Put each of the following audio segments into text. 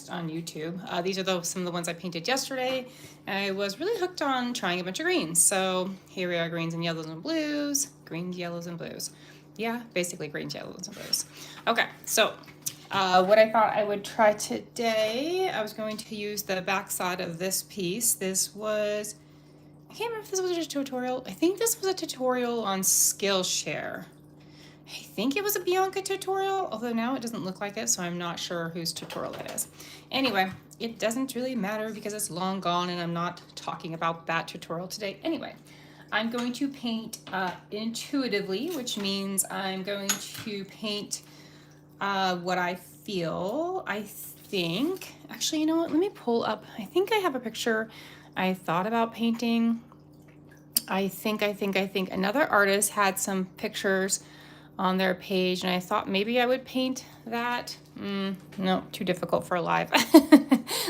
post on YouTube. These are some of the ones I painted yesterday. I was really hooked on trying a bunch of greens. So here we are, greens and yellows and blues, greens, yellows and blues. Yeah, basically greens, yellows and blues. Okay, so what I thought I would try today, I was going to use the back side of this piece. This was, I can't remember if this was a tutorial. I think this was a tutorial on Skillshare. I think it was a Bianca tutorial, although now it doesn't look like it, so I'm not sure whose tutorial it is. Anyway, it doesn't really matter because it's long gone and I'm not talking about that tutorial today. Anyway, I'm going to paint intuitively, which means I'm going to paint what I feel. I think, actually, you know what, let me pull up. I think I have a picture I thought about painting. I think another artist had some pictures on their page and I thought maybe I would paint that. No, too difficult for live.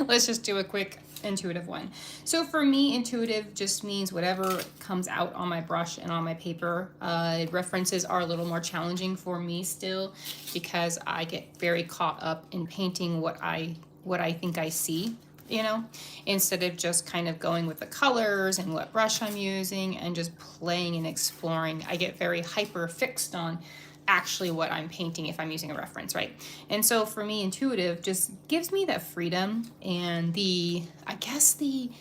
Let's just do a quick intuitive one. So for me, intuitive just means whatever comes out on my brush and on my paper. References are a little more challenging for me still because I get very caught up in painting what I think I see, you know, instead of just kind of going with the colors and what brush I'm using and just playing and exploring. I get very hyper fixed on actually what I'm painting if I'm using a reference, right? And so for me, intuitive just gives me that freedom and I guess the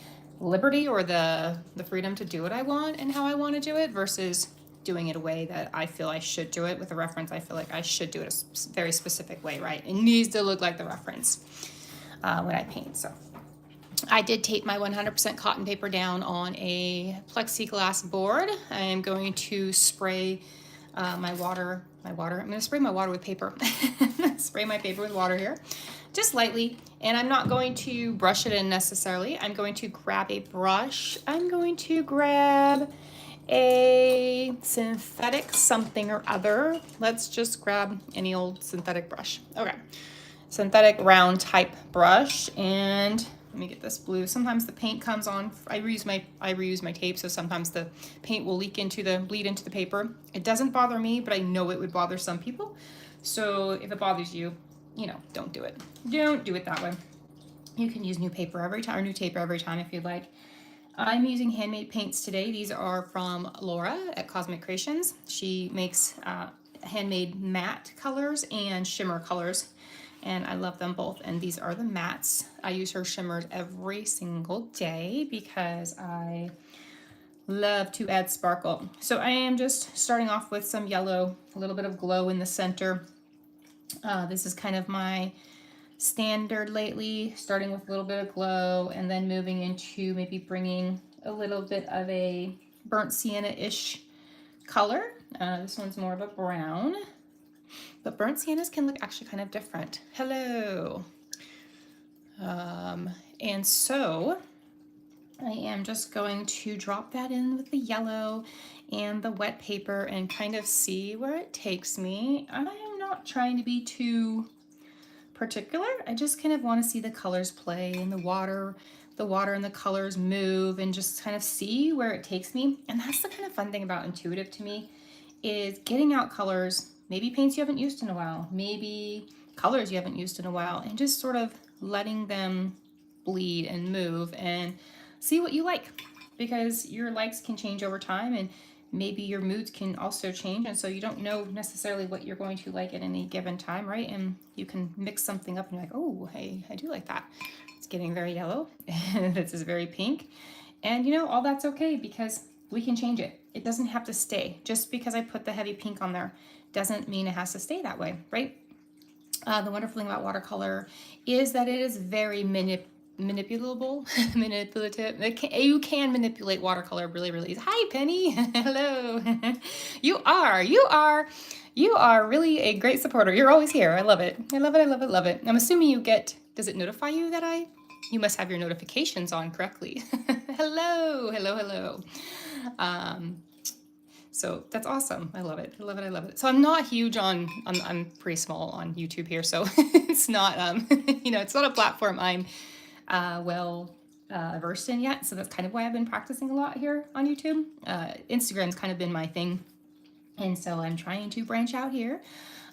liberty or the freedom to do what I want and how I want to do it versus doing it a way that I feel I should do it. With a reference, I feel like I should do it a very specific way, right? It needs to look like the reference when I paint. So I did tape my 100% cotton paper down on a plexiglass board. I am going to spray my water. I'm going to spray my water with paper. Spray my paper with water here, just lightly. And I'm not going to brush it in necessarily. I'm going to grab a brush. I'm going to grab a synthetic something or other. Let's just grab any old synthetic brush. Okay, synthetic round type brush, and let me get this blue. Sometimes the paint comes on. I reuse my tape, so sometimes the paint will bleed into the paper. It doesn't bother me, but I know it would bother some people. So if it bothers you, you know, don't do it. Don't do it that way. You can use new paper every time, or new tape every time if you'd like. I'm using Handmade paints today. These are from Laura at Cosmic Creations. She makes handmade matte colors and shimmer colors, and I love them both. And these are the mattes. I use her shimmers every single day because I love to add sparkle. So I am just starting off with some yellow, a little bit of glow in the center. This is kind of my standard lately, starting with a little bit of glow and then moving into maybe bringing a little bit of a burnt sienna-ish color. This one's more of a brown, but burnt siennas can look actually kind of different. Hello. And so I am just going to drop that in with the yellow and the wet paper and kind of see where it takes me. I am not trying to be too particular. I just kind of want to see the colors play and the water and the colors move and just kind of see where it takes me. And that's the kind of fun thing about intuitive to me, is getting out colors, maybe paints you haven't used in a while, maybe colors you haven't used in a while, and just sort of letting them bleed and move and see what you like, because your likes can change over time and maybe your moods can also change, and so you don't know necessarily what you're going to like at any given time, right? And you can mix something up and you're like, oh, hey, I do like that. It's getting very yellow. This is very pink. And you know, all that's okay because we can change it. It doesn't have to stay. Just because I put the heavy pink on there doesn't mean it has to stay that way, right? The wonderful thing about watercolor is that it is very manipulative. You can manipulate watercolor really, really easy. Hi, Penny. Hello. You are really a great supporter. You're always here. I love it. I love it. I love it. Love it. I'm assuming you get, does it notify you that you must have your notifications on correctly. Hello. Hello. Hello. So that's awesome. I love it. I love it. I love it. So I'm not huge on, I'm pretty small on YouTube here. So it's not, it's not a platform I'm versed in yet. So that's kind of why I've been practicing a lot here on YouTube. Instagram's kind of been my thing. And so I'm trying to branch out here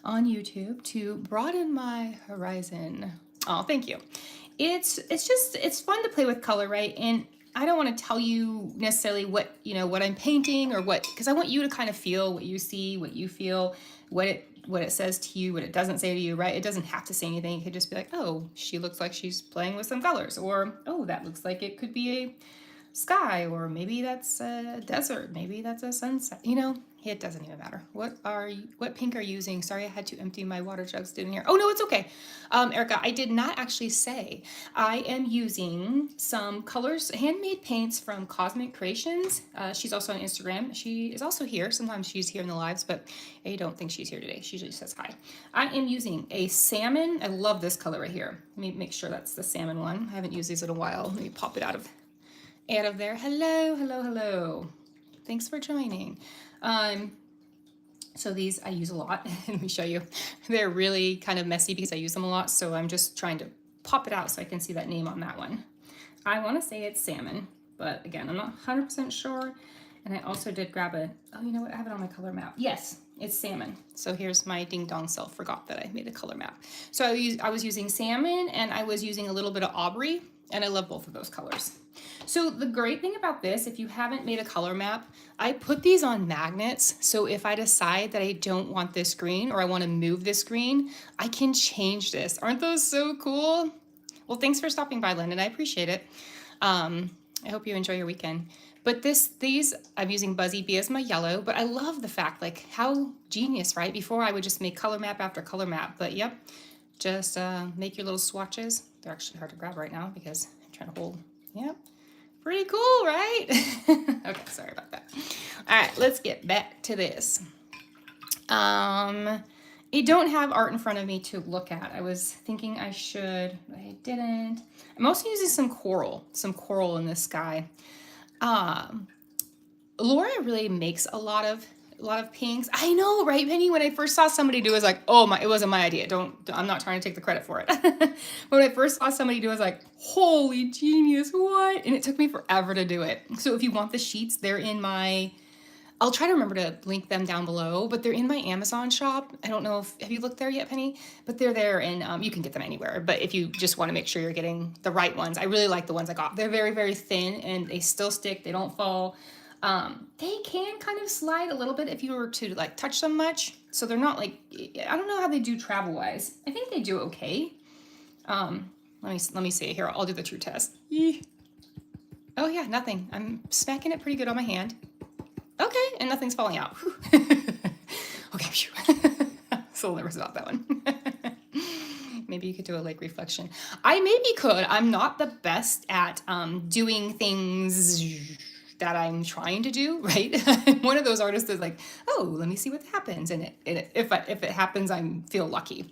on YouTube to broaden my horizon. Oh, thank you. It's fun to play with color, right? And I don't want to tell you necessarily what, what I'm painting or what, because I want you to kind of feel what you see, what you feel, what it says to you, what it doesn't say to you, right? It doesn't have to say anything. It could just be like, oh, she looks like she's playing with some colors, or oh, that looks like it could be a sky, or maybe that's a desert, maybe that's a sunset. It doesn't even matter. What pink are you using? Sorry, I had to empty my water jugs, didn't hear. Oh no, it's okay. Erica, I did not actually say. I am using some colors, handmade paints from Cosmic Creations. She's also on Instagram. She is also here. Sometimes she's here in the lives, but I don't think she's here today. She usually says hi. I am using a salmon. I love this color right here. Let me make sure that's the salmon one. I haven't used these in a while. Let me pop it out of there. Hello, hello, hello. Thanks for joining. So these I use a lot. Let me show you. They're really kind of messy because I use them a lot. So I'm just trying to pop it out so I can see that name on that one. I want to say it's salmon, but again, I'm not 100% sure. And I also did grab oh, you know what? I have it on my color map. Yes, it's salmon. So here's my ding dong self. Forgot that I made a color map. So I was using salmon and I was using a little bit of aubrey, and I love both of those colors. So the great thing about this, if you haven't made a color map, I put these on magnets. So if I decide that I don't want this green or I want to move this green, I can change this. Aren't those so cool? Well, thanks for stopping by, Lyndon. I appreciate it. I hope you enjoy your weekend. But these, I'm using Buzzy Bee as my yellow, but I love the fact, like, how genius, right? Before I would just make color map after color map, but yep, just make your little swatches. They're actually hard to grab right now because I'm trying to hold, yep. Pretty cool, right? Okay, sorry about that. All right, let's get back to this. I don't have art in front of me to look at. I was thinking I should, but I didn't. I'm also using some coral in the sky. Laura really makes a lot of pinks. I know, right, Penny? When I first saw somebody do it, I was like, oh my, it wasn't my idea. I'm not trying to take the credit for it. When I first saw somebody do it, I was like, holy genius, what? And it took me forever to do it. So if you want the sheets, they're in I'll try to remember to link them down below, but they're in my Amazon shop. I don't know have you looked there yet, Penny? But they're there, and you can get them anywhere. But if you just want to make sure you're getting the right ones, I really like the ones I got. They're very, very thin, and they still stick. They don't fall. They can kind of slide a little bit if you were to like touch them much. So they're not like, I don't know how they do travel wise. I think they do okay. Let me see here. I'll do the true test. Oh yeah, nothing. I'm smacking it pretty good on my hand. Okay, and nothing's falling out. Okay, so nervous about that one. Maybe you could do a lake reflection. I maybe could. I'm not the best at doing things that I'm trying to do, right? I'm one of those artists that's like, oh, let me see what happens. And if it happens, I feel lucky,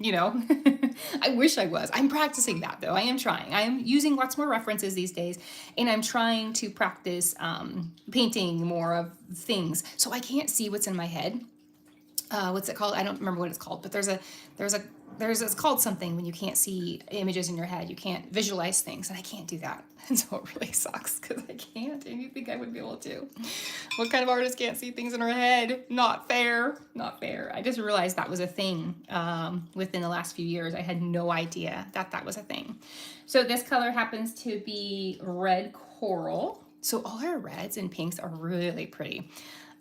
I wish I was. I'm practicing that though. I am trying. I am using lots more references these days, and I'm trying to practice painting more of things. So I can't see what's in my head. What's it called? I don't remember what it's called, but it's called something when you can't see images in your head. You can't visualize things, and I can't do that. And so it really sucks because I can't, and you think I would be able to. What kind of artist can't see things in her head? Not fair. Not fair. I just realized that was a thing within the last few years. I had no idea that was a thing. So this color happens to be red coral. So all our reds and pinks are really pretty.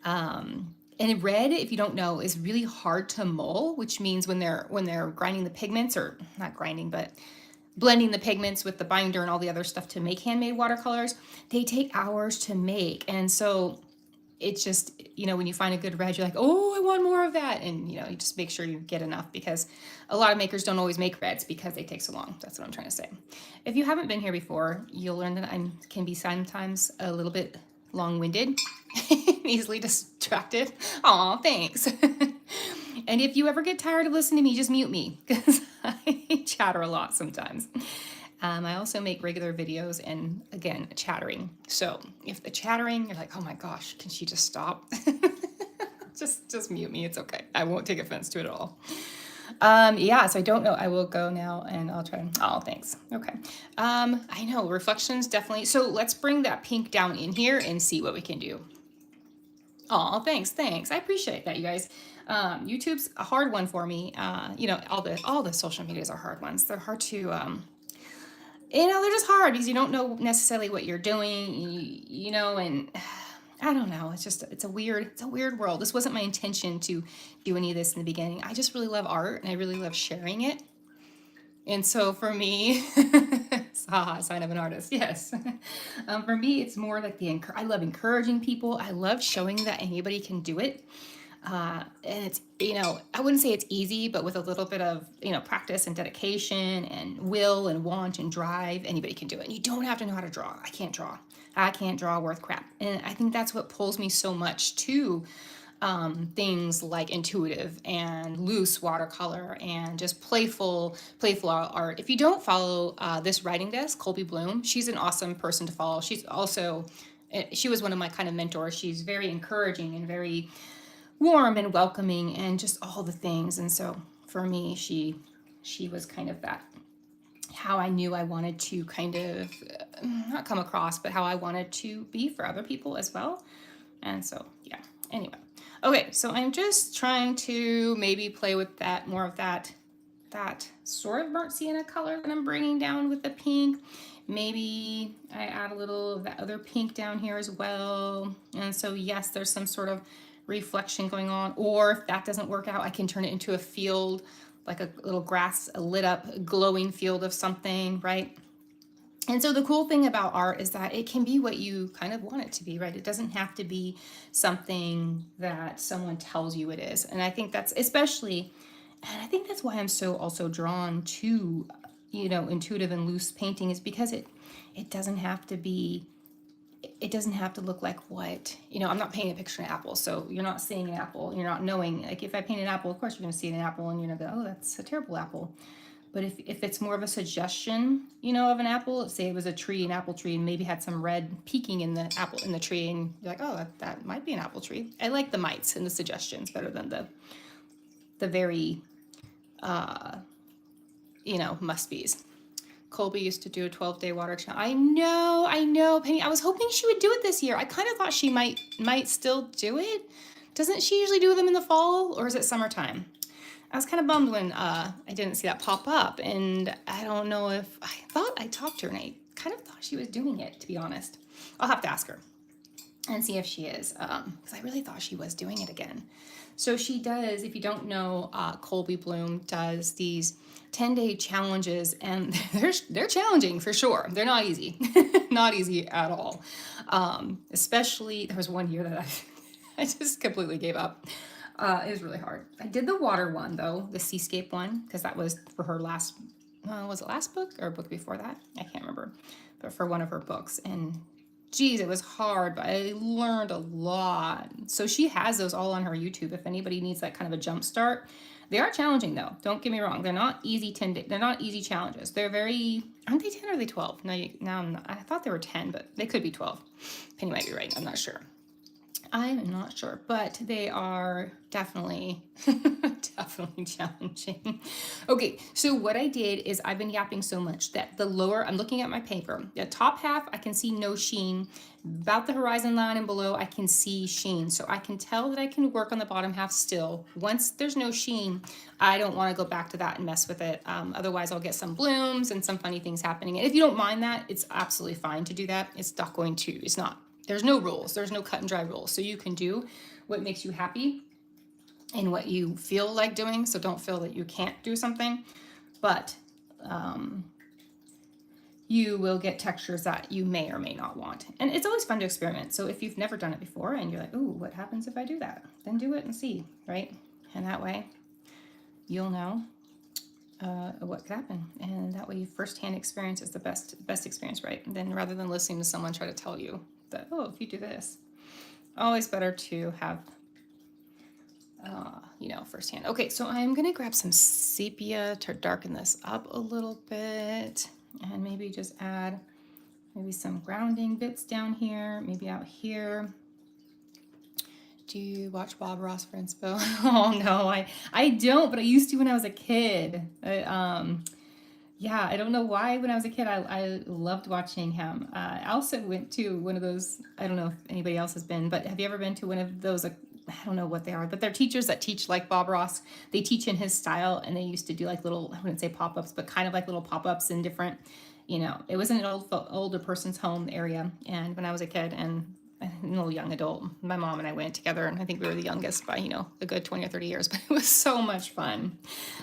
And red, if you don't know, is really hard to mull, which means when they're grinding the pigments, or not grinding, but blending the pigments with the binder and all the other stuff to make handmade watercolors, they take hours to make. And so it's just, when you find a good red, you're like, oh, I want more of that. And, you just make sure you get enough, because a lot of makers don't always make reds because they take so long. That's what I'm trying to say. If you haven't been here before, you'll learn that I can be sometimes a little bit long-winded, easily distracted. Aw, thanks. And if you ever get tired of listening to me, just mute me, because I chatter a lot sometimes. I also make regular videos and, again, chattering. So if the chattering, you're like, oh my gosh, can she just stop? just mute me. It's okay. I won't take offense to it at all. Yeah, so I don't know. I will go now and I'll try. Oh, thanks. Okay. I know reflections definitely. So let's bring that pink down in here and see what we can do. Oh, thanks. I appreciate that, you guys. YouTube's a hard one for me. You know, all the social medias are hard ones. They're hard to, you know, they're just hard because you don't know necessarily what you're doing, you know, and I don't know. It's just, it's a weird world. This wasn't my intention to do any of this in the beginning. I just really love art and I really love sharing it. And so for me, sign of an artist, yes. For me, it's more like I love encouraging people. I love showing that anybody can do it. And it's, you know, I wouldn't say it's easy, but with a little bit of, you know, practice and dedication and will and want and drive, anybody can do it. And you don't have to know how to draw. I can't draw. I can't draw worth crap. And I think that's what pulls me so much to things like intuitive and loose watercolor and just playful art. If you don't follow this writing desk, Colby Bloom, she's an awesome person to follow. She's also, she was one of my kind of mentors. She's very encouraging and very warm and welcoming and just all the things. And so for me, she was kind of that, how I knew I wanted to kind of not come across, but how I wanted to be for other people as well. And so, yeah, anyway. Okay, so I'm just trying to maybe play with that, more of that sort of burnt sienna color that I'm bringing down with the pink. Maybe I add a little of that other pink down here as well. And so yes, there's some sort of reflection going on, or if that doesn't work out, I can turn it into a field, like a little grass, a lit up glowing field of something, right? And so the cool thing about art is that it can be what you kind of want it to be, right? It doesn't have to be something that someone tells you it is. And I think that's especially, and I think that's why I'm so also drawn to, you know, intuitive and loose painting, is because it doesn't have to be, it doesn't have to look like what, you know, I'm not painting a picture of an apple. So you're not seeing an apple. You're not knowing, like if I paint an apple, of course you're going to see an apple and you're going to go, oh, that's a terrible apple. But if it's more of a suggestion, you know, of an apple, let's say it was a tree, an apple tree, and maybe had some red peeking in the apple in the tree, and you're like, oh, that might be an apple tree. I like the mites and the suggestions better than the very, you know, must be's. Colby used to do a 12-day water challenge. I know, Penny. I was hoping she would do it this year. I kind of thought she might still do it. Doesn't she usually do them in the fall, or is it summertime? I was kind of bummed when I didn't see that pop up, and I don't know if, I thought I talked to her and I kind of thought she was doing it, to be honest. I'll have to ask her and see if she is, because I really thought she was doing it again. So she does, if you don't know, Colby Bloom does these 10-day challenges, and they're challenging for sure. They're not easy, not easy at all. Especially, there was one year that I just completely gave up. It was really hard. I did the water one though, the seascape one, because that was for her last, was it last book or book before that? I can't remember, but for one of her books. And geez, it was hard, but I learned a lot. So she has those all on her YouTube. If anybody needs that kind of a jump start, they are challenging though. Don't get me wrong. They're not easy 10 day, they're not easy challenges. They're very, aren't they 10 or are they 12? Now I thought they were 10, but they could be 12. Penny might be right. I'm not sure. I'm not sure, but they are definitely, definitely challenging. Okay, so what I did is I've been yapping so much that the lower, I'm looking at my paper, the top half, I can see no sheen. About the horizon line and below, I can see sheen. So I can tell that I can work on the bottom half still. Once there's no sheen, I don't want to go back to that and mess with it. Otherwise, I'll get some blooms and some funny things happening. And if you don't mind that, it's absolutely fine to do that. It's not going to, it's not. There's no rules. There's no cut and dry rules. So you can do what makes you happy and what you feel like doing. So don't feel that you can't do something, but you will get textures that you may or may not want. And it's always fun to experiment. So if you've never done it before and you're like, ooh, what happens if I do that? Then do it and see, right? And that way you'll know what could happen. And that way you firsthand experience is the best experience, right? And then rather than listening to someone try to tell you that, oh, if you do this, always better to have, you know, firsthand. Okay, so I'm gonna grab some sepia to darken this up a little bit, and maybe just add maybe some grounding bits down here, maybe out here. Do you watch Bob Ross for inspo? Oh no, I don't, but I used to when I was a kid. Yeah, I don't know why when I was a kid I loved watching him. I also went to one of those, I don't know if anybody else has been, but have you ever been to one of those I don't know what they are, but they're teachers that teach like Bob Ross. They teach in his style, and they used to do like little, I wouldn't say pop-ups, but kind of like little pop-ups in different, it was in an older person's home area. And when I was a kid and a little young adult, my mom and I went together, and I think we were the youngest by, a good 20 or 30 years, but it was so much fun.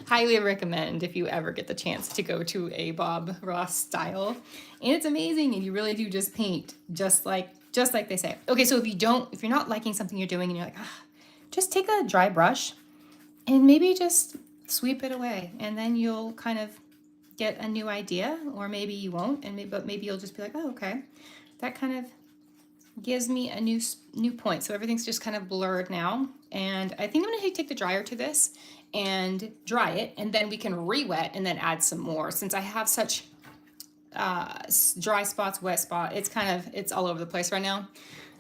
Highly recommend if you ever get the chance to go to a Bob Ross style. And it's amazing, and you really do just paint just like they say. Okay, so if you're not liking something you're doing and you're like, just take a dry brush and maybe just sweep it away, and then you'll kind of get a new idea, or maybe you won't, but maybe you'll just be like, oh, okay, that kind of gives me a new point. So everything's just kind of blurred now, and I think I'm gonna take the dryer to this and dry it, and then we can re-wet and then add some more. Since I have such dry spots, wet spot, it's all over the place right now.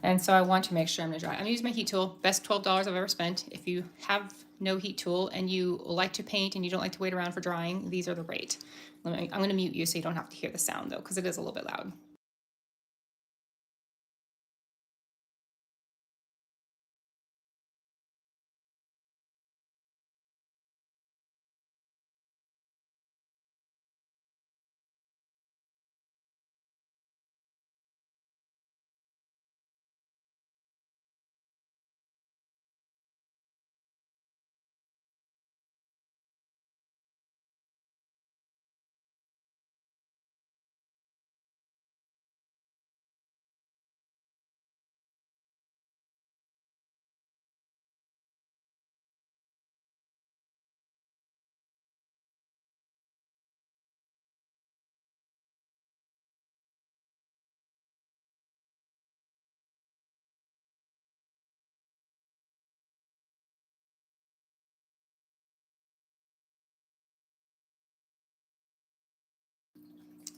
And so I want to make sure I'm gonna dry. I'm gonna use my heat tool, best $12 I've ever spent. If you have no heat tool and you like to paint and you don't like to wait around for drying, these are the great. I'm gonna mute you so you don't have to hear the sound though, because it is a little bit loud.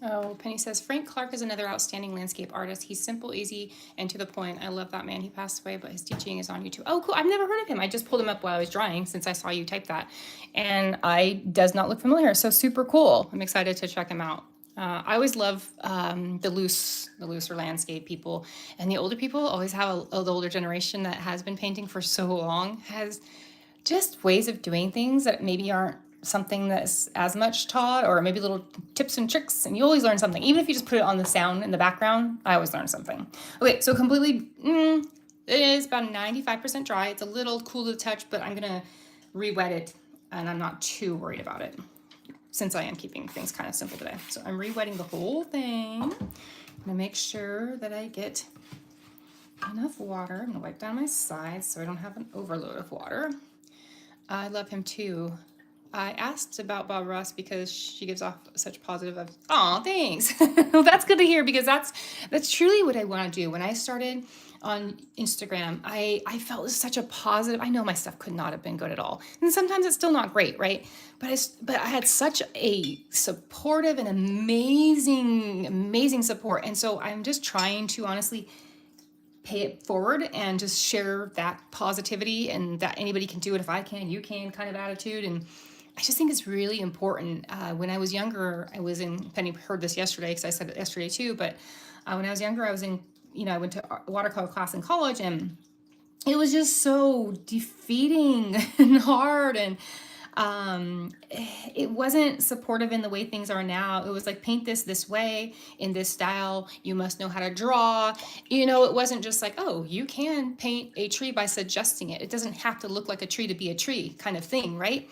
Oh, Penny says, Frank Clark is another outstanding landscape artist. He's simple, easy, and to the point. I love that man. He passed away, but his teaching is on YouTube. Oh, cool. I've never heard of him. I just pulled him up while I was drying since I saw you type that. And I does not look familiar. So super cool. I'm excited to check him out. I always love the looser landscape people. And the older people always have the older generation that has been painting for so long, has just ways of doing things that maybe aren't something that's as much taught, or maybe little tips and tricks, and you always learn something. Even if you just put it on the sound in the background, I always learn something. Okay, so completely, it is about 95% dry. It's a little cool to the touch, but I'm gonna re-wet it, and I'm not too worried about it since I am keeping things kind of simple today. So I'm re-wetting the whole thing. I'm gonna make sure that I get enough water. I'm gonna wipe down my sides so I don't have an overload of water. I love him too. I asked about Bob Ross because she gives off such positive. Oh, thanks. Well, that's good to hear, because that's truly what I want to do. When I started on Instagram, I felt it was such a positive. I know my stuff could not have been good at all, and sometimes it's still not great, right? But I had such a supportive and amazing support, and so I'm just trying to honestly pay it forward and just share that positivity, and that anybody can do it. If I can, you can kind of attitude. And I just think it's really important. When I was younger, Penny heard this yesterday because I said it yesterday too, but when I was younger, I went to watercolor class in college, and it was just so defeating and hard, and it wasn't supportive in the way things are now. It was like, paint this way, in this style, you must know how to draw. It wasn't just like, oh, you can paint a tree by suggesting it. It doesn't have to look like a tree to be a tree kind of thing, right?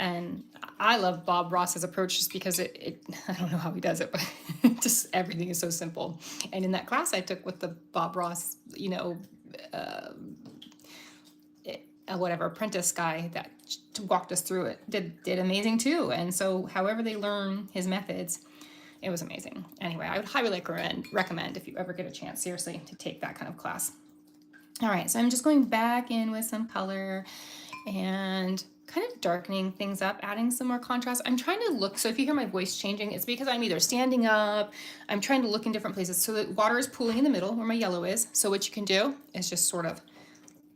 And I love Bob Ross's approach just because it I don't know how he does it, but just everything is so simple. And in that class I took with the Bob Ross, whatever apprentice guy that walked us through it did amazing too. And so however they learn his methods, it was amazing. Anyway, I would highly recommend if you ever get a chance, seriously, to take that kind of class. All right, so I'm just going back in with some color and kind of darkening things up, adding some more contrast. I'm trying to look, so if you hear my voice changing, it's because I'm either standing up, I'm trying to look in different places. So the water is pooling in the middle where my yellow is. So what you can do is just sort of,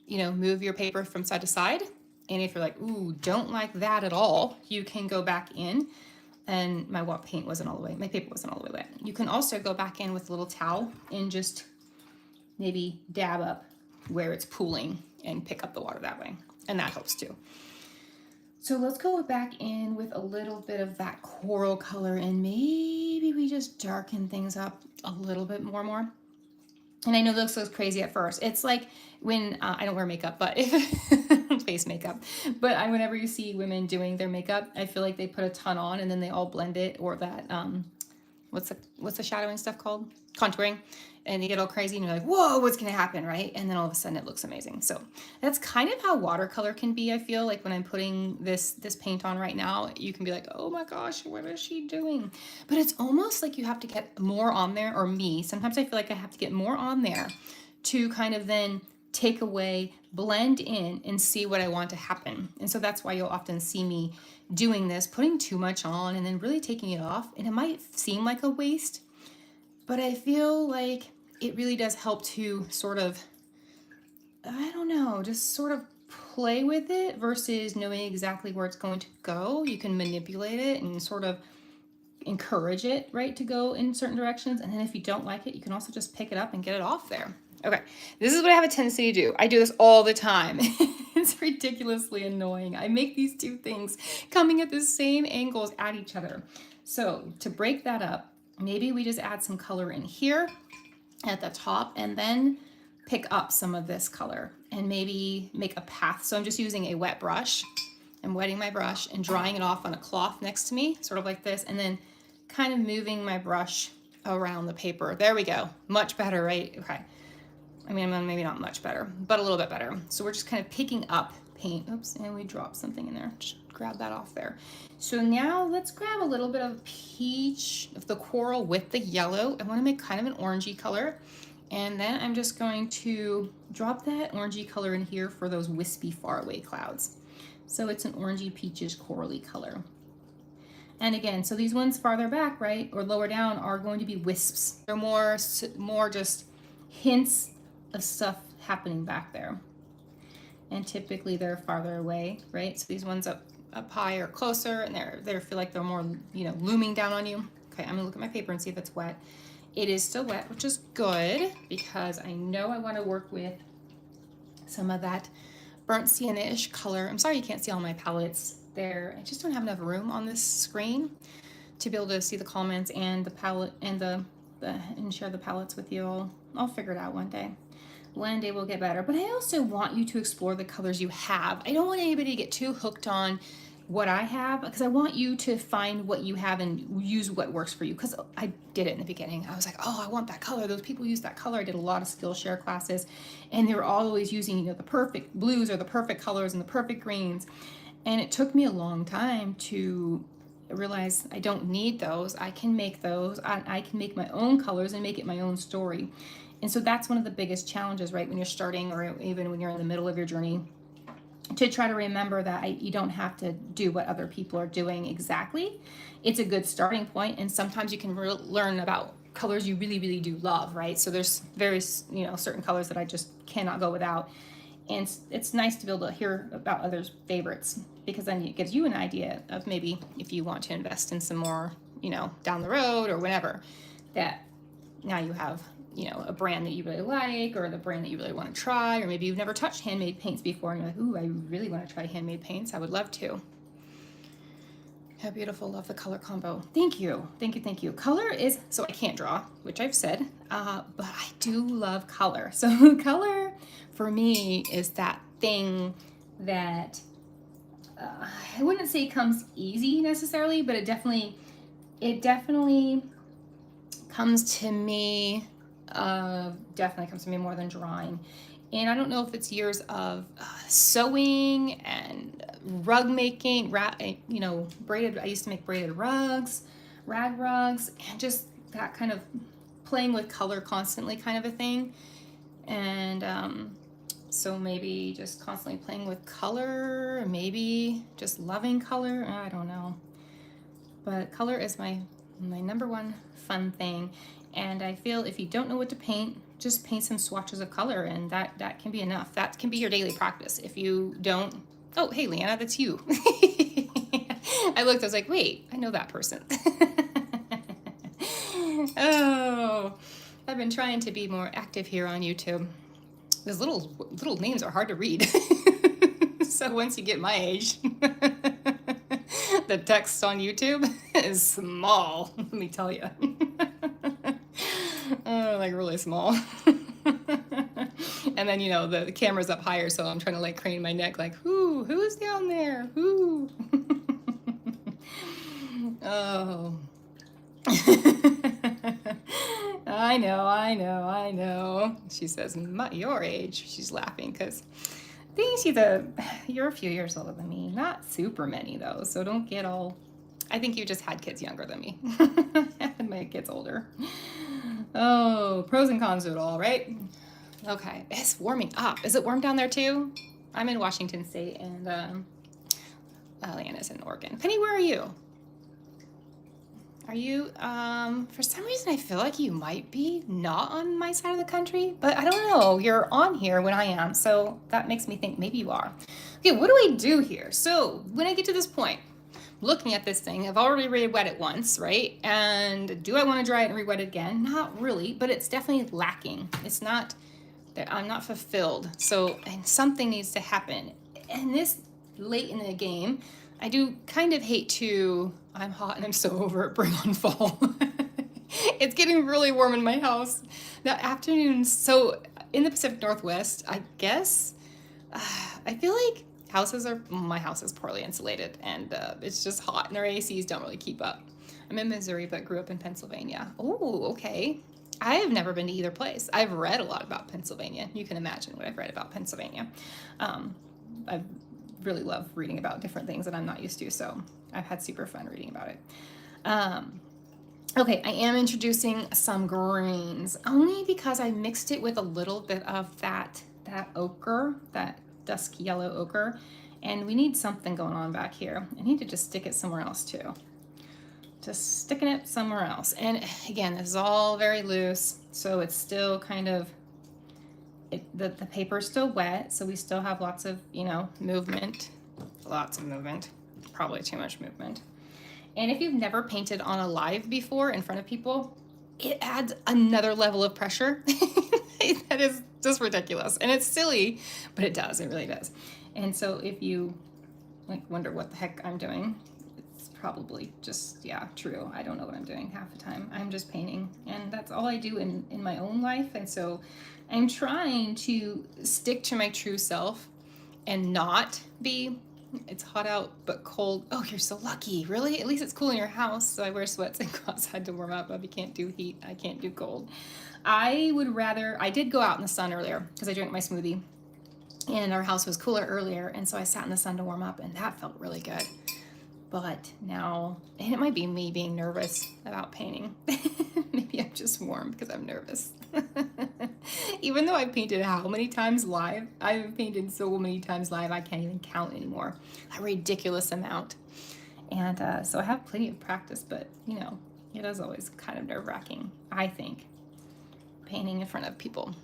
move your paper from side to side. And if you're like, ooh, don't like that at all, you can go back in. And my paper wasn't all the way wet. You can also go back in with a little towel and just maybe dab up where it's pooling. and pick up the water that way. And that helps too. So let's go back in with a little bit of that coral color, and maybe we just darken things up a little bit more. And I know this looks crazy at first. It's like when I don't wear makeup, but if face makeup, but whenever you see women doing their makeup, I feel like they put a ton on and then they all blend it, or that what's the shadowing stuff called? Contouring. And you get all crazy and you're like, whoa, what's gonna happen, right? And then all of a sudden it looks amazing. So that's kind of how watercolor can be. I feel like when I'm putting this paint on right now, you can be like, oh my gosh, what is she doing? But it's almost like you have to get more on there, or me. Sometimes I feel like I have to get more on there to kind of then take away, blend in, and see what I want to happen. And so that's why you'll often see me doing this, putting too much on and then really taking it off. And it might seem like a waste, but I feel like it really does help to sort of, I don't know, just sort of play with it versus knowing exactly where it's going to go. You can manipulate it and sort of encourage it, right, to go in certain directions. And then if you don't like it, you can also just pick it up and get it off there. Okay, this is what I have a tendency to do. I do this all the time. It's ridiculously annoying. I make these two things coming at the same angles at each other. So to break that up, maybe we just add some color in here at the top and then pick up some of this color and maybe make a path. So I'm just using a wet brush. I'm wetting my brush and drying it off on a cloth next to me, sort of like this, and then kind of moving my brush around the paper. There we go. Much better, right? Okay. I mean, maybe not much better, but a little bit better. So we're just kind of picking up paint. Oops, and we dropped something in there. Just grab that off there. So now let's grab a little bit of peach, of the coral with the yellow. I want to make kind of an orangey color. And then I'm just going to drop that orangey color in here for those wispy faraway clouds. So it's an orangey peaches corally color. And again, so these ones farther back, right, or lower down are going to be wisps. They're more just hints of stuff happening back there. And typically they're farther away, right? So these ones up high are closer, and they feel like they're more, you know, looming down on you. Okay, I'm gonna look at my paper and see if it's wet. It is still wet, which is good because I know I want to work with some of that burnt sienna-ish color. I'm sorry you can't see all my palettes there. I just don't have enough room on this screen to be able to see the comments and the palette and and share the palettes with you all. I'll figure it out one day. One day we'll get better. But I also want you to explore the colors you have. I don't want anybody to get too hooked on what I have, because I want you to find what you have and use what works for you. Because I did it in the beginning. I was like, oh, I want that color. Those people use that color. I did a lot of Skillshare classes, and they were always using, you know, the perfect blues or the perfect colors and the perfect greens. And it took me a long time to realize I don't need those. I can make those. I can make my own colors and make it my own story. And so that's one of the biggest challenges, right, when you're starting, or even when you're in the middle of your journey, to try to remember that you don't have to do what other people are doing exactly. It's a good starting point, and sometimes you can learn about colors you really, really do love, right? So there's various, you know, certain colors that I just cannot go without. And it's nice to be able to hear about others' favorites, because then it gives you an idea of maybe if you want to invest in some more, you know, down the road or whenever, that now you have, you know, a brand that you really like, or the brand that you really want to try, or maybe you've never touched handmade paints before and you're like, ooh, I really want to try handmade paints. I would love to. How beautiful. Love the color combo. Thank you. Thank you. Thank you. Color is, so I can't draw, which I've said, but I do love color. So color for me is that thing that I wouldn't say comes easy necessarily, but it definitely comes to me. Definitely comes to me more than drawing. And I don't know if it's years of sewing and rug making, you know, braided. I used to make braided rugs, rag rugs, and just that kind of playing with color constantly kind of a thing. And so maybe just constantly playing with color, or maybe just loving color. I don't know. But color is my number one fun thing. And I feel if you don't know what to paint, just paint some swatches of color, and that can be enough. That can be your daily practice. If you don't, oh, hey, Leanna, that's you. I looked, I was like, wait, I know that person. Oh, I've been trying to be more active here on YouTube. Those little names are hard to read. So once you get my age, the text on YouTube is small, let me tell you. Oh, like really small. And then, you know, the camera's up higher, so I'm trying to like crane my neck like, who's down there? Who? Oh. I know. She says, your age. She's laughing because I think you're a few years older than me. Not super many though, so don't get all, I think you just had kids younger than me. And my kids older. Oh, pros and cons of it all, right? Okay, it's warming up. Is it warm down there too? I'm in Washington State and Leanna's in Oregon. Penny, where are you? Are you, for some reason I feel like you might be not on my side of the country, but I don't know. You're on here when I am, so that makes me think maybe you are. Okay, what do I do here? So when I get to this point, looking at this thing, I've already re-wet it once, right? And do I want to dry it and re-wet it again? Not really, but it's definitely lacking. It's not, I'm not fulfilled. So, and something needs to happen. And this late in the game, I do kind of hate to, I'm hot and I'm so over it, bring on fall. It's getting really warm in my house. The afternoons, so in the Pacific Northwest, I guess, I feel like my house is poorly insulated and it's just hot and our ACs don't really keep up. I'm in Missouri, but grew up in Pennsylvania. Oh, okay. I have never been to either place. I've read a lot about Pennsylvania. You can imagine what I've read about Pennsylvania. I really love reading about different things that I'm not used to, so I've had super fun reading about it. Okay, I am introducing some greens, only because I mixed it with a little bit of that ochre, that dusk yellow ochre, and we need something going on back here. I need to just stick it somewhere else too. Just sticking it somewhere else. And again, this is all very loose, so it's still kind of, the paper's still wet, so we still have lots of, you know, movement. Lots of movement. Probably too much movement. And if you've never painted on a live before in front of people, it adds another level of pressure. That is just ridiculous. And it's silly, but it does. It really does. And so if you like wonder what the heck I'm doing, it's probably just, yeah, true. I don't know what I'm doing half the time. I'm just painting, and that's all I do in my own life. And so I'm trying to stick to my true self and not be, it's hot out but cold. Oh, you're so lucky. Really? At least it's cool in your house. So I wear sweats and go outside to warm up. Bubby can't do heat. I can't do cold. I did go out in the sun earlier because I drank my smoothie and our house was cooler earlier. And so I sat in the sun to warm up and that felt really good. But now, and it might be me being nervous about painting. Maybe I'm just warm because I'm nervous. Even though I've painted how many times live? I've painted so many times live, I can't even count anymore. A ridiculous amount. And so I have plenty of practice, but you know, it is always kind of nerve-wracking, I think, painting in front of people.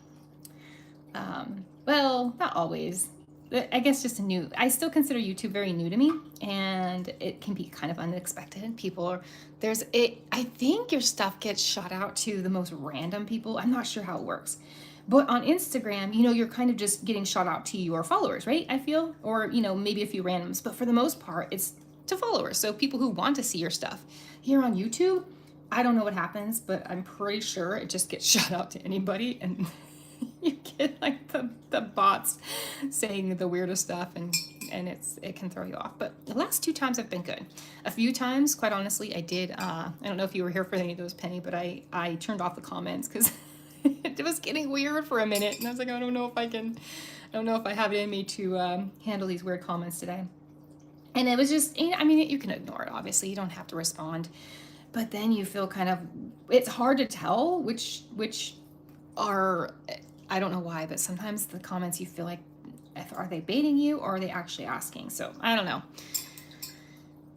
Well, not always. I guess just I still consider YouTube very new to me, and it can be kind of unexpected. I think your stuff gets shot out to the most random people. I'm not sure how it works. But on Instagram, you know, you're kind of just getting shot out to your followers, right? I feel, or, you know, maybe a few randoms, but for the most part, it's to followers. So people who want to see your stuff. Here on YouTube, I don't know what happens, but I'm pretty sure it just gets shot out to anybody, and you get like the bots saying the weirdest stuff, and it can throw you off. But the last 2 times have been good. A few times, quite honestly, I did, I don't know if you were here for any of those, Penny, but I turned off the comments because it was getting weird for a minute, and I was like, I don't know if I have it in me to handle these weird comments today. And it was just, I mean, you can ignore it, obviously, you don't have to respond, but then you feel kind of, it's hard to tell which are, I don't know why, but sometimes the comments you feel like, are they baiting you or are they actually asking? So I don't know.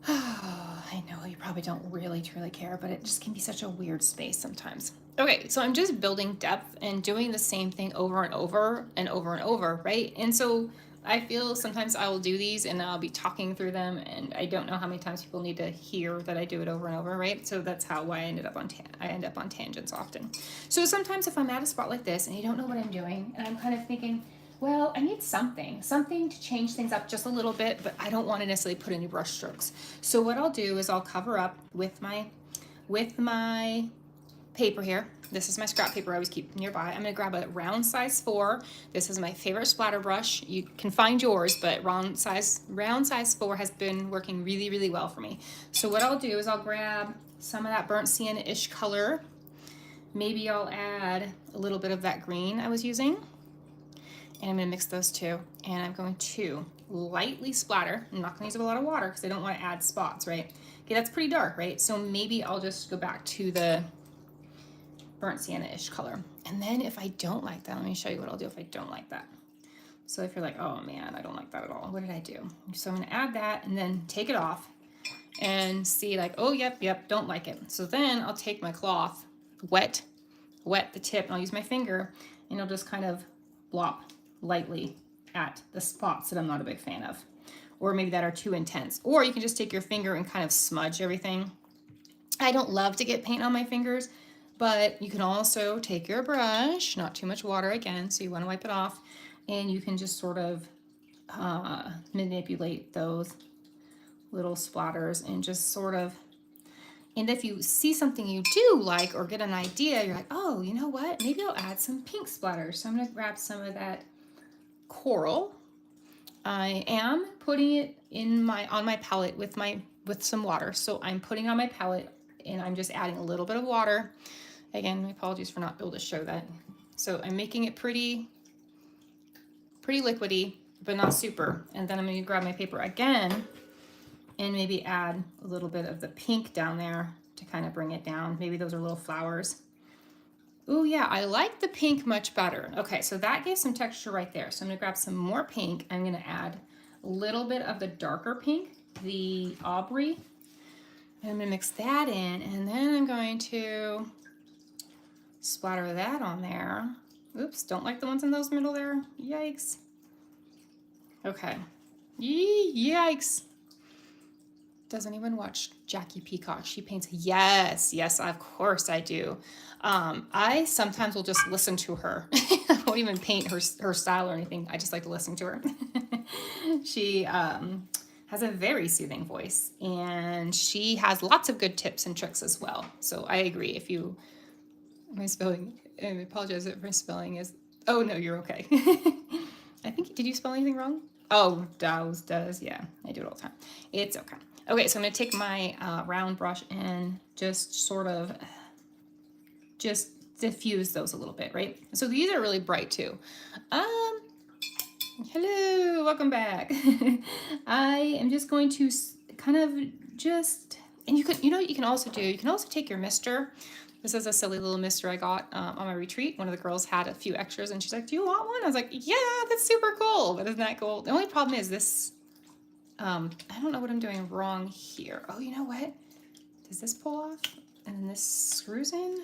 I know you probably don't really truly care, but it just can be such a weird space sometimes. Okay, so I'm just building depth and doing the same thing over and over and over and over, right? And so I feel sometimes I will do these and I'll be talking through them, and I don't know how many times people need to hear that I do it over and over, right? So that's why I ended up on I end up on tangents often. So sometimes if I'm at a spot like this and I don't know what I'm doing, and I'm kind of thinking, well, I need something to change things up just a little bit, but I don't want to necessarily put any brush strokes. So what I'll do is I'll cover up with my paper here. This is my scrap paper I always keep nearby. I'm gonna grab a round size 4. This is my favorite splatter brush. You can find yours, but round size 4 has been working really, really well for me. So what I'll do is I'll grab some of that burnt sienna-ish color. Maybe I'll add a little bit of that green I was using. And I'm gonna mix those two. And I'm going to lightly splatter. I'm not gonna use a lot of water because I don't wanna add spots, right? Okay, that's pretty dark, right? So maybe I'll just go back to the burnt sienna-ish color. And then if I don't like that, let me show you what I'll do if I don't like that. So if you're like, oh man, I don't like that at all, what did I do? So I'm gonna add that and then take it off and see like, oh, yep, don't like it. So then I'll take my cloth, wet the tip, and I'll use my finger, and I'll just kind of blop lightly at the spots that I'm not a big fan of, or maybe that are too intense. Or you can just take your finger and kind of smudge everything. I don't love to get paint on my fingers, but you can also take your brush, not too much water again, so you want to wipe it off, and you can just sort of manipulate those little splatters and just sort of, and if you see something you do like or get an idea, you're like, oh, you know what? Maybe I'll add some pink splatters. So I'm going to grab some of that coral. I am putting it in on my palette with some water. So I'm putting it on my palette and I'm just adding a little bit of water. Again, my apologies for not able to show that. So I'm making it pretty liquidy, but not super. And then I'm going to grab my paper again and maybe add a little bit of the pink down there to kind of bring it down. Maybe those are little flowers. Oh yeah, I like the pink much better. Okay, so that gives some texture right there. So I'm gonna grab some more pink. I'm gonna add a little bit of the darker pink, the Aubrey. And I'm gonna mix that in, and then I'm going to splatter that on there. Oops, don't like the ones in those middle there. Yikes. Okay. Yikes. Does anyone watch Jackie Peacock? She paints. Yes, of course I do. I sometimes will just listen to her. I won't even paint her style or anything. I just like to listen to her. She has a very soothing voice, and she has lots of good tips and tricks as well. So I agree. My spelling, I apologize if my spelling is, oh no, you're okay. I think, did you spell anything wrong? Oh, does, yeah, I do it all the time. It's okay. Okay, so I'm going to take my round brush and just sort of just diffuse those a little bit, right? So these are really bright too. Hello, welcome back. I am just going to kind of just, and you know what you can also do? You can also take your mister. This is a silly little mister I got on my retreat. One of the girls had a few extras and she's like, do you want one? I was like, yeah, that's super cool. But isn't that cool? The only problem is this, I don't know what I'm doing wrong here. Oh, you know what? Does this pull off? And then this screws in?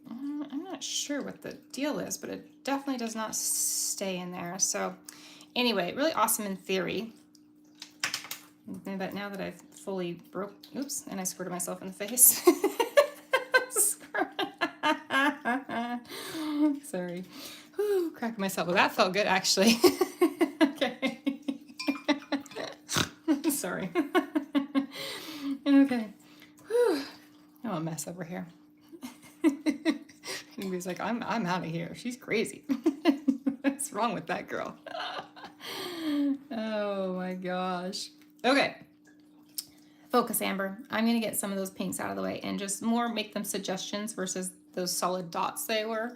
I'm not sure what the deal is, but it definitely does not stay in there. So anyway, really awesome in theory. But now that I've fully oops, and I squirted myself in the face. Sorry. Whew, cracking myself. Well, that felt good actually. Okay. Sorry. Okay. Whew. I'm a mess over here. Anybody's like, I'm out of here. She's crazy. What's wrong with that girl? Oh my gosh. Okay. Focus, Amber. I'm going to get some of those pinks out of the way and just more make them suggestions versus those solid dots they were.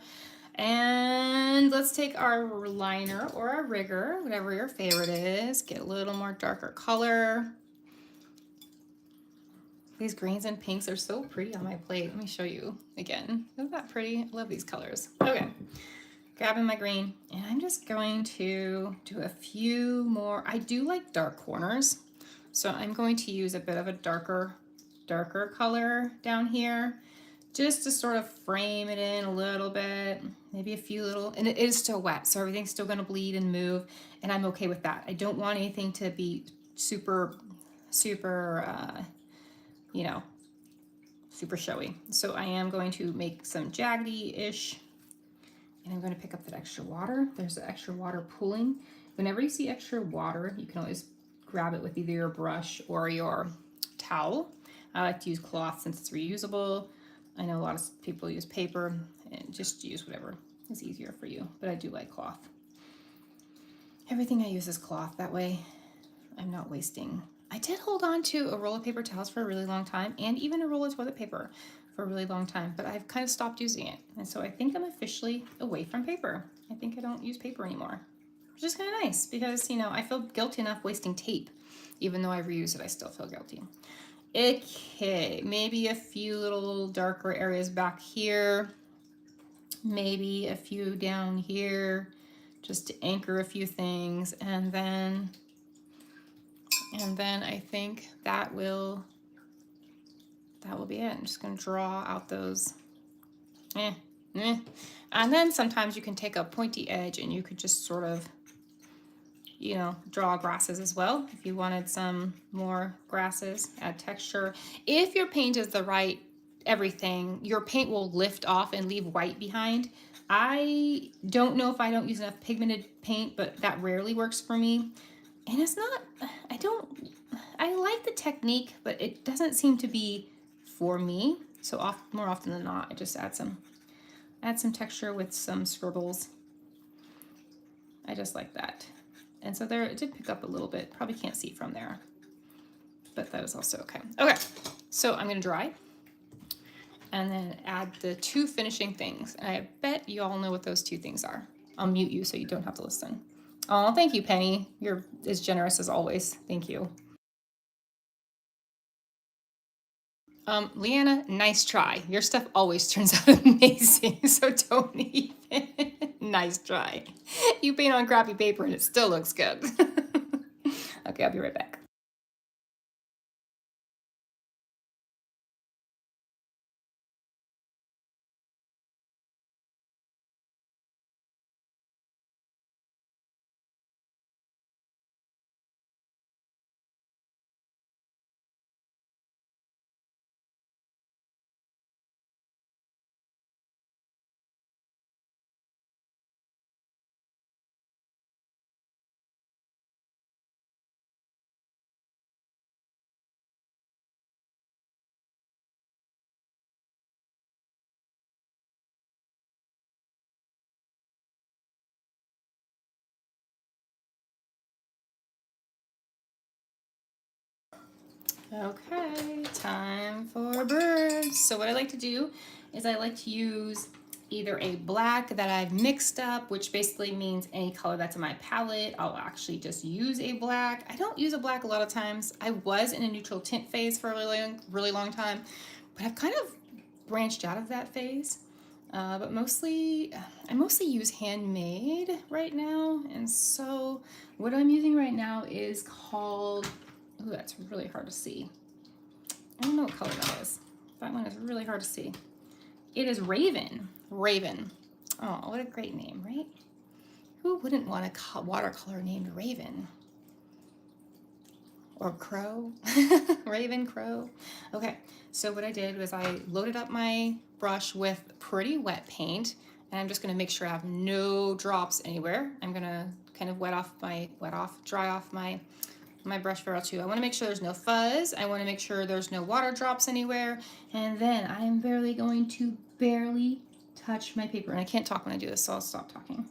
And let's take our liner or our rigger, whatever your favorite is. Get a little more darker color. These greens and pinks are so pretty on my plate. Let me show you again. Isn't that pretty? I love these colors. Okay, grabbing my green, and I'm just going to do a few more. I do like dark corners, so I'm going to use a bit of a darker color down here just to sort of frame it in a little bit, maybe a few little, and it is still wet, so everything's still gonna bleed and move, and I'm okay with that. I don't want anything to be super, you know, super showy. So I am going to make some jaggedy-ish, and I'm going to pick up that extra water. There's the extra water pooling. Whenever you see extra water, you can always grab it with either your brush or your towel. I like to use cloth since it's reusable. I know a lot of people use paper, and just use whatever is easier for you, but I do like cloth. Everything I use is cloth, that way I'm not wasting. I did hold on to a roll of paper towels for a really long time, and even a roll of toilet paper for a really long time, but I've kind of stopped using it. And so I think I'm officially away from paper. I think I don't use paper anymore, which is kind of nice because, you know, I feel guilty enough wasting tape. Even though I reuse it, I still feel guilty. Okay, maybe a few little darker areas back here. Maybe a few down here, just to anchor a few things. And then I think that will be it. I'm just gonna draw out those, and then sometimes you can take a pointy edge and you could just sort of, you know, draw grasses as well. If you wanted some more grasses, add texture. If your paint is the right everything, your paint will lift off and leave white behind. I don't know if I don't use enough pigmented paint, but that rarely works for me. And it's not, I like the technique, but it doesn't seem to be for me. So more often than not, I just add some texture with some scribbles. I just like that. And so there, it did pick up a little bit. Probably can't see from there, but that is also okay. Okay, so I'm gonna dry and then add the two finishing things. And I bet you all know what those two things are. I'll mute you so you don't have to listen. Oh, thank you, Penny. You're as generous as always. Thank you. Leanna, nice try. Your stuff always turns out amazing, so don't even. Nice try. You paint on crappy paper and it still looks good. Okay, I'll be right back. Okay, time for birds. So what I like to do is I like to use either a black that I've mixed up, which basically means any color that's in my palette. I'll actually just use a black. I don't use a black a lot of times. I was in a neutral tint phase for a really long time, but I've kind of branched out of that phase. But I mostly use Handmade right now. And so what I'm using right now is called, ooh, that's really hard to see. I don't know what color that is. That one is really hard to see. It is Raven. Raven. Oh, what a great name, right? Who wouldn't want a watercolor named Raven? Or Crow? Raven, Crow. Okay, so what I did was I loaded up my brush with pretty wet paint, and I'm just gonna make sure I have no drops anywhere. I'm gonna kind of dry off my brush barrel too. I want to make sure there's no fuzz. I want to make sure there's no water drops anywhere. And then I'm going to barely touch my paper. And I can't talk when I do this, so I'll stop talking.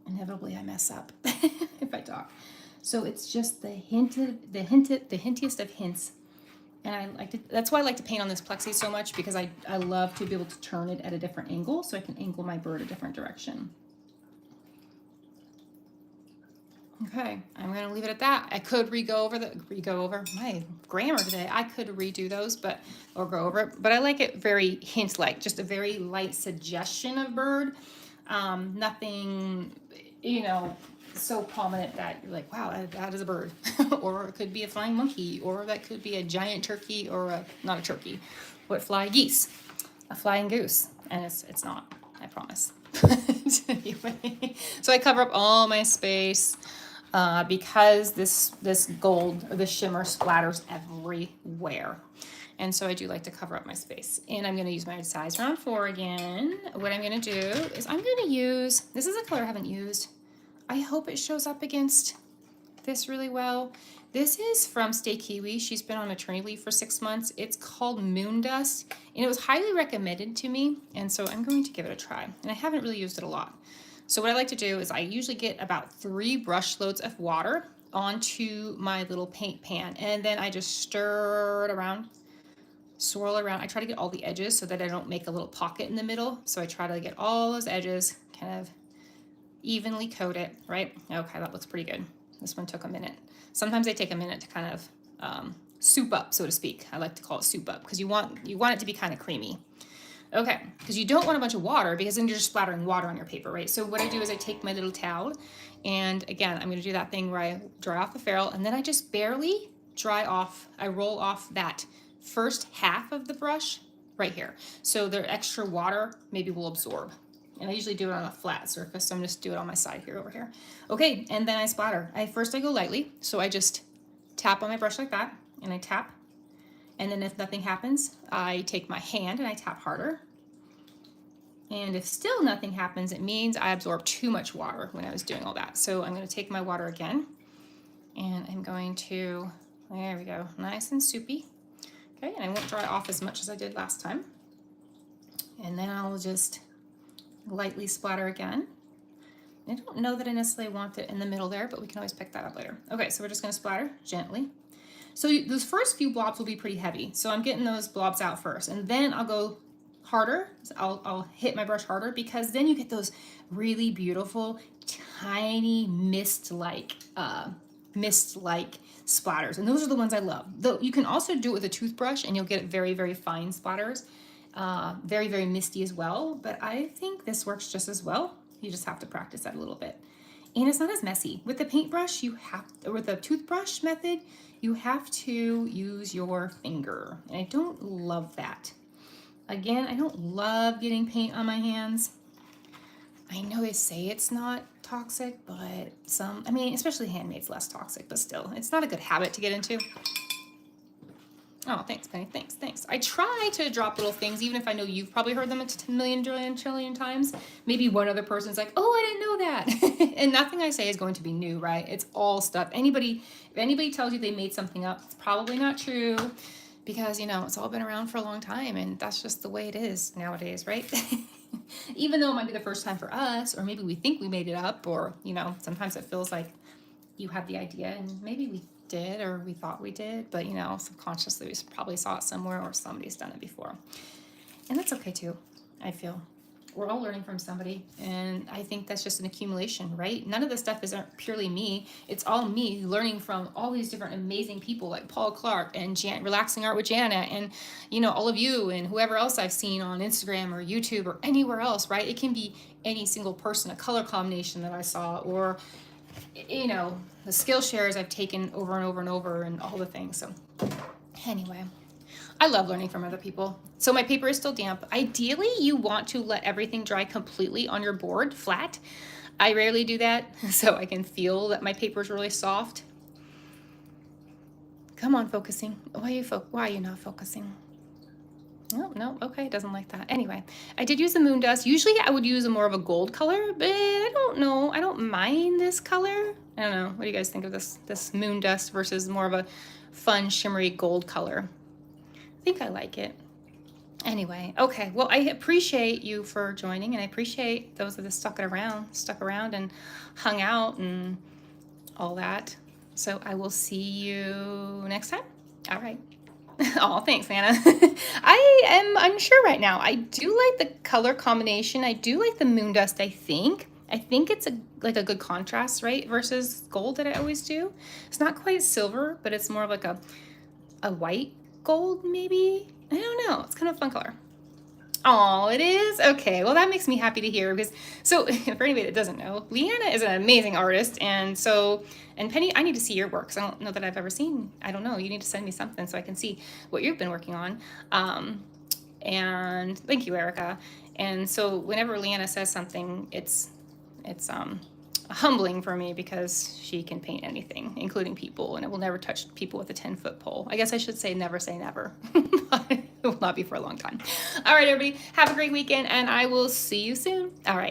Inevitably, I mess up if I talk. So it's just the hintiest of hints. And that's why I like to paint on this plexi so much, because I love to be able to turn it at a different angle so I can angle my bird a different direction. Okay, I'm gonna leave it at that. I could re-go over my grammar today. I could redo those, or go over it, but I like it very hint-like, just a very light suggestion of bird. Nothing, you know, so prominent that you're like, wow, that is a bird. Or it could be a flying monkey, or that could be a giant turkey, or not a turkey, what, fly geese, a flying goose. And it's not, I promise. Anyway, so I cover up all my space because this gold or this shimmer splatters everywhere. And so I do like to cover up my space. And I'm going to use my size round 4 again. What I'm going to do is I'm going to use, this is a color I haven't used. I hope it shows up against this really well. This is from Stay Kiwi. She's been on maternity leave for 6 months. It's called Moon Dust, and it was highly recommended to me, and so I'm going to give it a try. And I haven't really used it a lot. So what I like to do is I usually get about 3 brush loads of water onto my little paint pan, and then I just stir it around, swirl around. I try to get all the edges so that I don't make a little pocket in the middle. So I try to get all those edges, kind of evenly coat it, right? Okay, that looks pretty good. This one took a minute. Sometimes they take a minute to kind of soup up, so to speak. I like to call it soup up because you want it to be kind of creamy. Okay, because you don't want a bunch of water because then you're just splattering water on your paper, right? So what I do is I take my little towel, and again, I'm going to do that thing where I dry off the ferrule, and then I just barely dry off. I roll off that first half of the brush right here. So the extra water maybe will absorb. And I usually do it on a flat surface, so I'm just do it on my side here over here. Okay, and then I splatter. First I go lightly, so I just tap on my brush like that, and I tap. And then if nothing happens, I take my hand and I tap harder. And if still nothing happens, it means I absorbed too much water when I was doing all that. So I'm going to take my water again, and I'm going to, there we go, nice and soupy. Okay, and I won't dry off as much as I did last time. And then I'll just lightly splatter again. I don't know that I necessarily want it in the middle there, but we can always pick that up later. Okay, so we're just going to splatter gently. So those first few blobs will be pretty heavy. So I'm getting those blobs out first, and then I'll go harder. So I'll hit my brush harder because then you get those really beautiful, tiny mist-like splatters. And those are the ones I love. Though you can also do it with a toothbrush and you'll get very, very fine splatters. Very, very misty as well, but I think this works just as well. You just have to practice that a little bit. And it's not as messy. With the paintbrush, or with the toothbrush method, you have to use your finger. And I don't love that. Again, I don't love getting paint on my hands. I know they say it's not toxic, but especially Handmade's less toxic, but still, it's not a good habit to get into. Oh, thanks, Penny. Thanks. I try to drop little things, even if I know you've probably heard them a million, trillion times. Maybe one other person's like, oh, I didn't know that. And nothing I say is going to be new, right? It's all stuff. If anybody tells you they made something up, it's probably not true because, it's all been around for a long time, and that's just the way it is nowadays, right? Even though it might be the first time for us, or maybe we think we made it up, or, sometimes it feels like you had the idea and maybe we did, or we thought we did, but subconsciously we probably saw it somewhere or somebody's done it before. And that's okay too, I feel. We're all learning from somebody, and I think that's just an accumulation, right? None of this stuff isn't purely me. It's all me learning from all these different amazing people like Paul Clark and Relaxing Art with Janet, and all of you and whoever else I've seen on Instagram or YouTube or anywhere else, right? It can be any single person, a color combination that I saw, or the skill shares I've taken over and over and over, and all the things. So anyway, I love learning from other people. So my paper is still damp. Ideally, you want to let everything dry completely on your board flat. I rarely do that, so I can feel that my paper is really soft. Come on, focusing. Why are you not focusing? No, okay, it doesn't like that. Anyway, I did use the Moon Dust. Usually I would use more of a gold color, but I don't know. I don't mind this color. I don't know. What do you guys think of this Moon Dust versus more of a fun, shimmery gold color? I think I like it. Anyway, okay. Well, I appreciate you for joining, and I appreciate those that have stuck around and hung out and all that. So I will see you next time. All right. Oh, thanks, Anna. I am unsure right now. I do like the color combination. I do like the Moon Dust, I think. I think it's a good contrast, right? Versus gold that I always do. It's not quite silver, but it's more of like a white gold, maybe. I don't know. It's kind of a fun color. Oh, it is? Okay, well that makes me happy to hear because, so for anybody that doesn't know, Leanna is an amazing artist, and Penny, I need to see your works. I don't know that I've ever seen, I don't know, you need to send me something so I can see what you've been working on. And thank you, Erica. And so whenever Leanna says something, it's humbling for me because she can paint anything, including people, and it will never touch people with a 10-foot pole. I guess I should say never, but it will not be for a long time. All right, everybody, have a great weekend, and I will see you soon. All right.